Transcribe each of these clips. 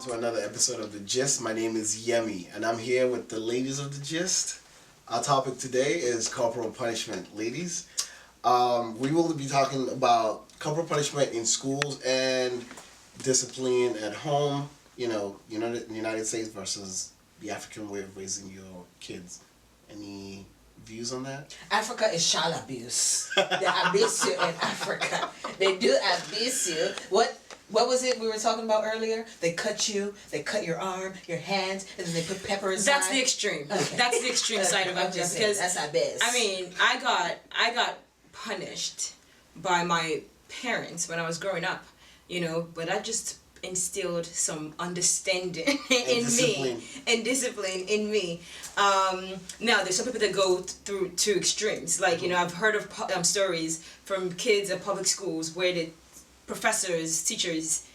to another episode of The Gist. My name is Yemi, and I'm here with the ladies of The Gist. Our topic today is corporal punishment. Ladies, we will be talking about corporal punishment in schools and discipline at home, you know, United States versus the African way of raising your kids. Any views on that? Africa is child abuse. They abuse you in Africa. They do abuse you. What was it we were talking about earlier? They cut you, they cut your arm, your hands, and then they put pepper inside. That's the extreme. Okay. That's the extreme side of it. Because that's our best. I mean, I got punished by my parents when I was growing up, you know, but I just instilled some understanding in me and discipline in me. Now there's some people that go through to extremes. Like, you know, I've heard of stories from kids at public schools where the professors, teachers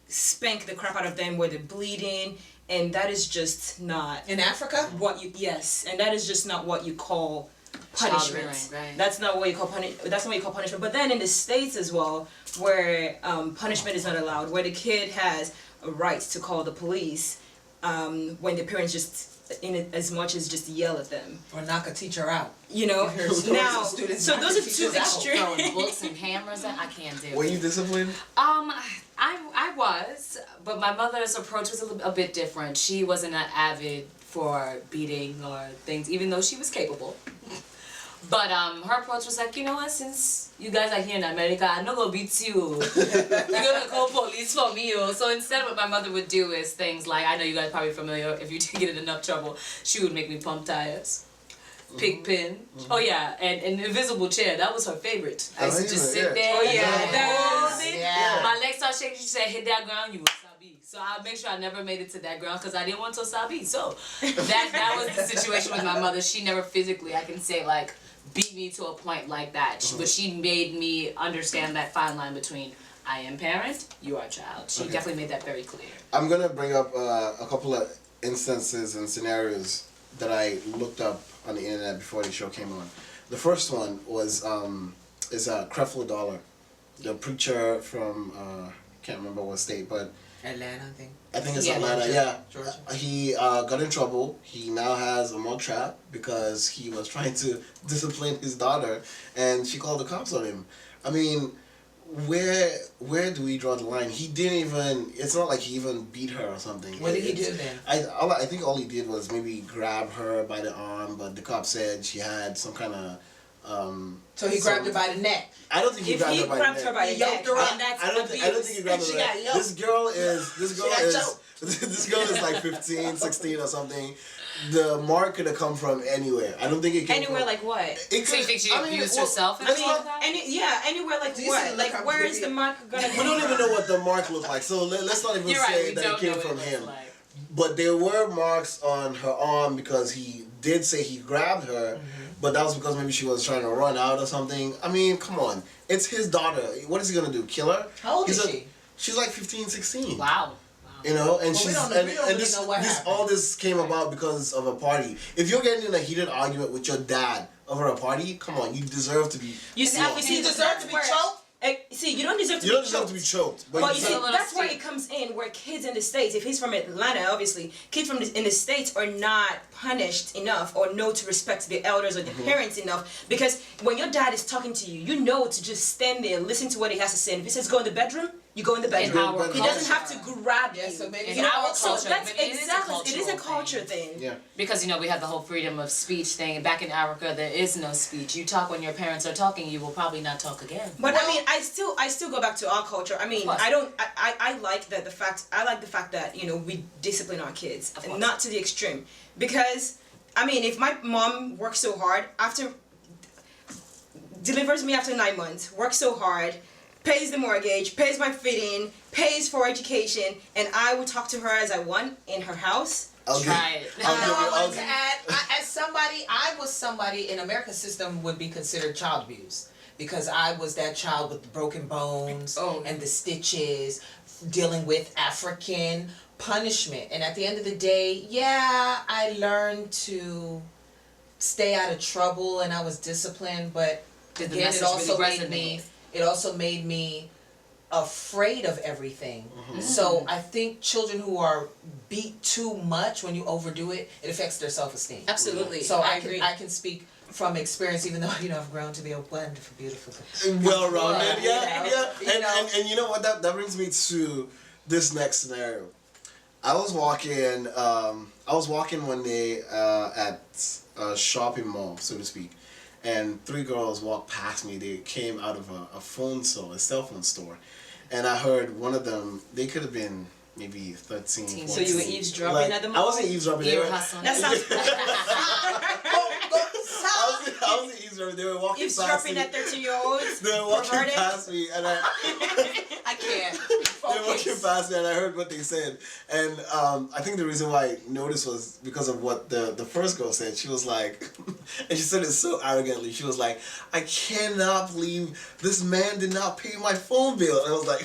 spank the crap out of them where they're bleeding, and that is just not in Africa and that is just not what you call punishment. Right. That's not what you call punishment. But then in the States as well, where punishment is not allowed, where the kid has a right to call the police when the parents just as much as just yell at them or knock a teacher out. You know, now so those are two extremes. Throwing books and hammers at, I can't do. Were you disciplined? I was, but my mother's approach was a bit different. She wasn't an avid for beating or things, even though she was capable. But her approach was like, you know what, since you guys are here in America, I'm not going to beat you. You're going to call police for me. So instead what my mother would do is things like, I know you guys are probably familiar, if you get in enough trouble, she would make me pump tires, pig pin. Oh yeah, and an invisible chair. That was her favorite. I used to just sit there. Oh yeah. My legs start shaking. She said, hit that ground, you will sabi. So I'll make sure I never made it to that ground because I didn't want to sabi. So that was the situation with my mother. She never physically, I can say, like, beat me to a point like that. But she made me understand that fine line between I am parent, you are child. She definitely made that very clear. I'm going to bring up a couple of instances and scenarios that I looked up on the internet before the show came on. The first one was Creflo Dollar, the preacher from can't remember what state, but Atlanta, I think it's Atlanta. Georgia. He got in trouble. He now has a mug trap because he was trying to discipline his daughter, and she called the cops on him. I mean, where do we draw the line? He didn't even. It's not like he even beat her or something. What did he do then? I think all he did was maybe grab her by the arm, but the cop said she had some kind of. So he grabbed her by the neck. I don't think he grabbed her by the neck. He yoked her up. I don't think he grabbed her by the neck. This girl is like 15, 16 or something. The mark could have come from anywhere. I don't think it came anywhere from, like what? So you think she abused herself? Anywhere like what? Like where is the mark gonna come from? We don't even know what the mark looked like, so let's not even say that it came from him. But there were marks on her arm because he did say he grabbed her, but that was because maybe she was trying to run out or something. I mean, come on. It's his daughter. What is he going to do, kill her? How old is she? She's like 15, 16. Wow. You know, and all this came about because of a party. If you're getting in a heated argument with your dad over a party, come on, you deserve to be... You deserve to be choked? See, you don't deserve to be choked. But you see, that's where it comes in, where kids in the States, if he's from Atlanta, obviously, kids in the States are not punished enough or know to respect their elders or their parents enough. Because when your dad is talking to you, you know to just stand there and listen to what he has to say. And if he says go in the bedroom, you go in the bedroom. He doesn't have to grab you. So maybe in our culture, that's exactly, it is a culture thing. Yeah. Because, you know, we have the whole freedom of speech thing. Back in Africa, there is no speech. You talk when your parents are talking, you will probably not talk again. But I mean, I still go back to our culture. I mean, I like the fact that, you know, we discipline our kids, and not to the extreme. Because, I mean, if my mom works so hard, delivers me after 9 months, works so hard, pays the mortgage, pays my feeding, pays for education, and I would talk to her as I want in her house. Try it. I wanted to add, I was somebody in America's system would be considered child abuse. Because I was that child with the broken bones and the stitches, dealing with African punishment. And at the end of the day, I learned to stay out of trouble and I was disciplined, but again, it also made me afraid of everything. So I think children who are beat too much, when you overdo it, it affects their self-esteem. Absolutely. So I agree. can speak from experience, even though I've grown to be a wonderful, beautiful, Well-rounded, yeah. you know. And you know what? That brings me to this next scenario. I was walking one day at a shopping mall, so to speak, and 3 girls walked past me. They came out of a phone store, a cell phone store, and I heard one of them. They could have been maybe 13, 14. So you were eavesdropping at the mall? I wasn't eavesdropping. You were hustling. That sounds I wasn't eavesdropping. They were walking past eavesdropping me. at 13-year-olds. They were walking perverted? past me, and I can't. they were walking past me, and I heard what they said. And I think the reason why I noticed was because of what the first girl said. She was like, and she said it so arrogantly. She was like, "I cannot believe this man did not pay my phone bill." And I was like,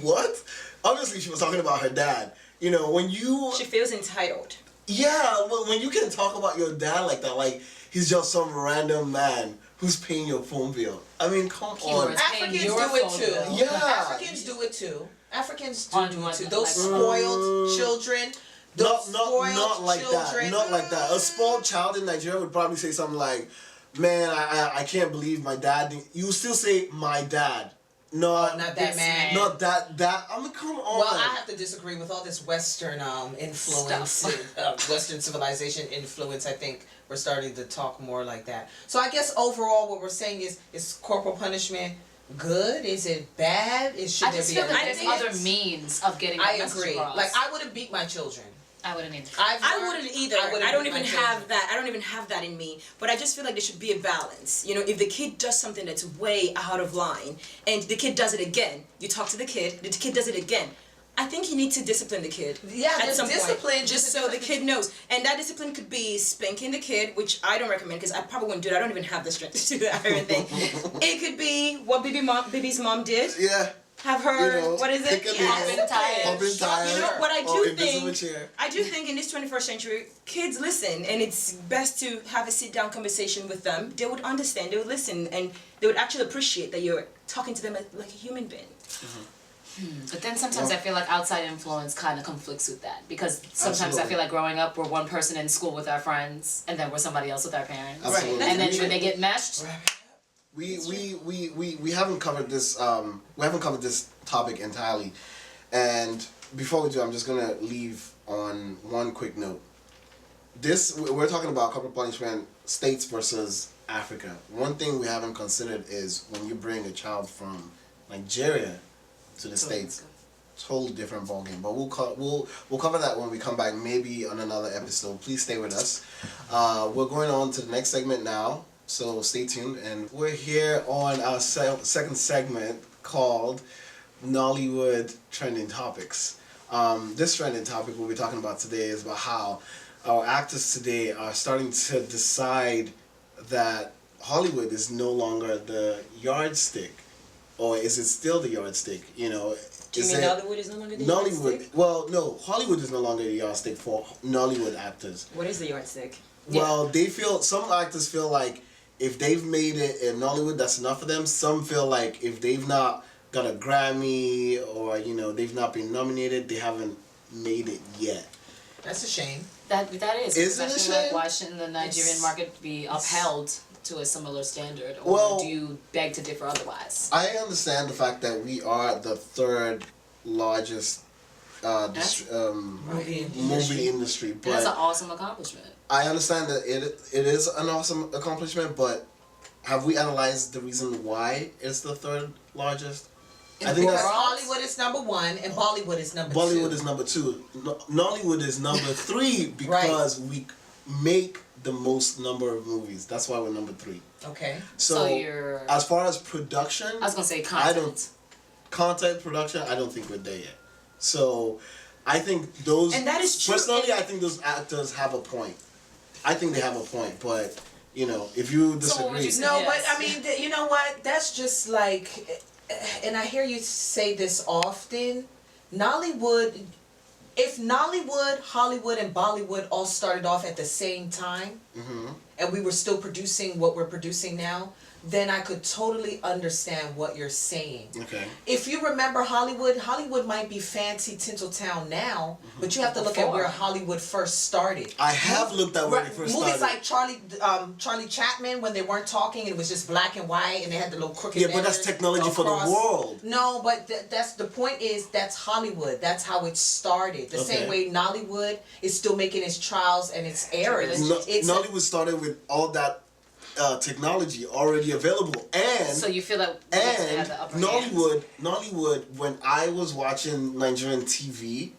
"What?" Obviously, she was talking about her dad. You know, when you... She feels entitled. Yeah, when you can talk about your dad like that, like he's just some random man who's paying your phone bill. I mean, come on. Africans your do it phone too. bill. Yeah. Africans do it too. Africans On do what, it too. Those like- spoiled children. Those Not like children. that. Not like that. A spoiled child in Nigeria would probably say something like, "Man, I can't believe my dad didn't." You still say my dad. Not Not that man. Not that. I mean, come on. Well, I have to disagree with all this Western influence, Western civilization influence. I think we're starting to talk more like that. So I guess overall, what we're saying is corporal punishment good? Is it bad? Should I there just be feel like other there's things? other means of getting I the message agree. across. Like I wouldn't beat my children. I wouldn't either. I wouldn't either. wouldn't I don't beat even my have children. that. I don't even have that in me. But I just feel like there should be a balance. You know, if the kid does something that's way out of line, and the kid does it again, you talk to the kid does it again. I think you need to discipline the kid. Yeah, at there's some discipline, point, just so the kid knows. And that discipline could be spanking the kid, which I don't recommend because I probably wouldn't do it. I don't even have the strength to do that or anything. It could be what Baby's mom did. Yeah. Have her, You know, what is it? pick a Yes. level, tired. pumping tired. You know what I or do invisible think? chair. I do think in this 21st century, kids listen, and it's best to have a sit-down conversation with them. They would understand, they would listen, and they would actually appreciate that you're talking to them like a human being. But then sometimes I feel like outside influence kind of conflicts with that because sometimes Absolutely. I feel like growing up we're one person in school with our friends and then we're somebody else with our parents. Absolutely. And then when they get meshed, We haven't covered this topic entirely, and before we do, I'm just gonna leave on one quick note. We're talking about corporal punishment, states versus Africa. One thing we haven't considered is when you bring a child from Nigeria to the States, totally different ballgame. But we'll cover that when we come back, maybe on another episode. Please stay with us. We're going on to the next segment now. So stay tuned, and we're here on our second segment called Nollywood Trending Topics. This trending topic we'll be talking about today is about how our actors today are starting to decide that Hollywood is no longer the yardstick, or is it still the yardstick? You know, Do you mean Nollywood is no longer the Nollywood? yardstick? Well, no, Hollywood is no longer the yardstick for Nollywood actors. What is the yardstick? Well, some actors feel like if they've made it in Nollywood, that's enough for them. Some feel like if they've not got a Grammy or, they've not been nominated, they haven't made it yet. That's a shame. that is. Is it a especially like shame? why shouldn't the Nigerian market be upheld to a similar standard, or Well, do you beg to differ otherwise? I understand the fact that we are the third largest movie industry, That's an but awesome accomplishment. I understand that it is an awesome accomplishment, but have we analyzed the reason why it's the third largest? I think Because that's Hollywood is number 1 and Bollywood is number 2. Bollywood is number 2. Nollywood is number 3 because we make the most number of movies. That's why we're number 3. Okay. So you're. as far as production, I was gonna say content. content production, I don't think we're there yet. So I think those, And that is true. personally, I think those actors have a point. I think they have a point, but if you disagree, what would you say? No, Yes. but I mean, you know what? That's just like, and I hear you say this often. Nollywood, if Nollywood, Hollywood, and Bollywood all started off at the same time, Mhm. and we were still producing what we're producing now, then I could totally understand what you're saying. Okay. If you remember Hollywood might be fancy Tinseltown now, but you have to look at where Hollywood first started. I have looked at where they first Movies started. like Charlie Chaplin, when they weren't talking, it was just black and white, and they had the little crooked. Yeah, but that's technology for the world. No, but that's the point. Is that's Hollywood. That's how it started. The same way Nollywood is still making its trials and its errors. Nollywood started with all that technology already available, and so you feel that and Nollywood. When I was watching Nigerian TV,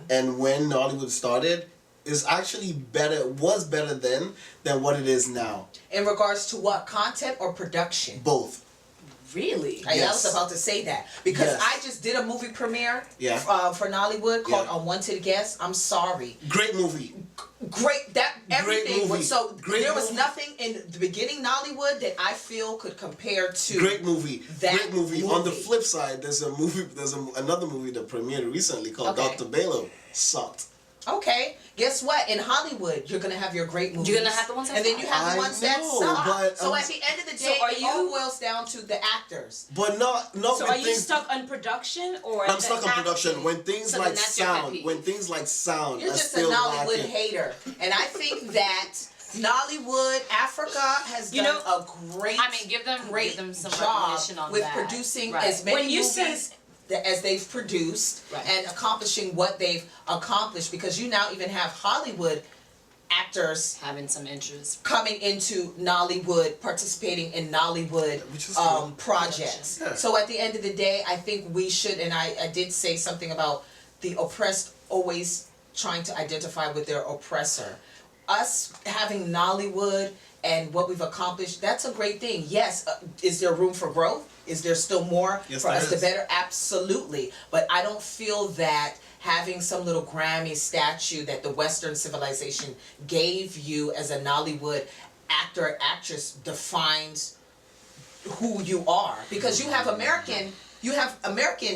and when Nollywood started, is actually better. Was better then than what it is now. In regards to what, content or production? Both. Really? I was about to say that because I just did a movie premiere for Nollywood called Unwanted Guest. I'm sorry. Great movie. Great. That everything was so. Great there was movie. nothing in the beginning Nollywood that I feel could compare to. Great movie. Great movie. On the movie. flip side, there's a movie. There's another movie that premiered recently called Dr. Balo. Sucked. Okay, guess what? In Hollywood, you're gonna have your great movies. You're gonna have the ones that and then you have the ones that suck. But, so at the end of the day, it all boils down to the actors. But not. So are you stuck on production or? I'm stuck on production. When things like sound, You're are just still a Nollywood lacking. hater, and I think that Nollywood Africa has done a great. give them some job recognition on with that. producing as many movies as they've produced and accomplishing what they've accomplished, because you now even have Hollywood actors having some interest coming into Nollywood, participating in Nollywood projects. Yeah. So at the end of the day, I think we should, and I did say something about the oppressed always trying to identify with their oppressor. Us having Nollywood and what we've accomplished, that's a great thing. Yes, is there room for growth? Is there still more for us to better? Absolutely. But I don't feel that having some little Grammy statue that the Western civilization gave you as a Nollywood actor or actress defines who you are. Because you have American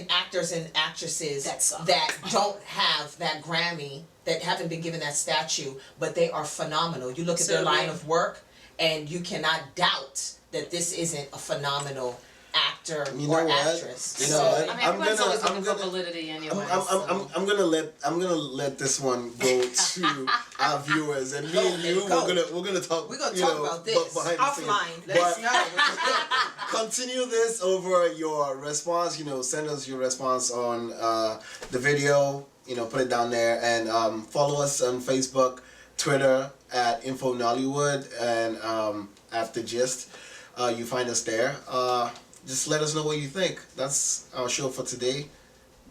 actors and actresses that don't have that Grammy, that haven't been given that statue, but they are phenomenal. You look at their line of work, and you cannot doubt that this isn't a phenomenal actor or actress. You know what? I'm gonna validity anyway. I'm gonna let this one go to our viewers, and me and you we're gonna talk. We're gonna talk about this offline. Let's continue this over your response. Send us your response on the video. Put it down there, and follow us on Facebook, Twitter at Info Nollywood, and After Gist. You find us there. Just let us know what you think. That's our show for today.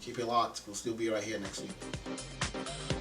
Keep it locked. We'll still be right here next week.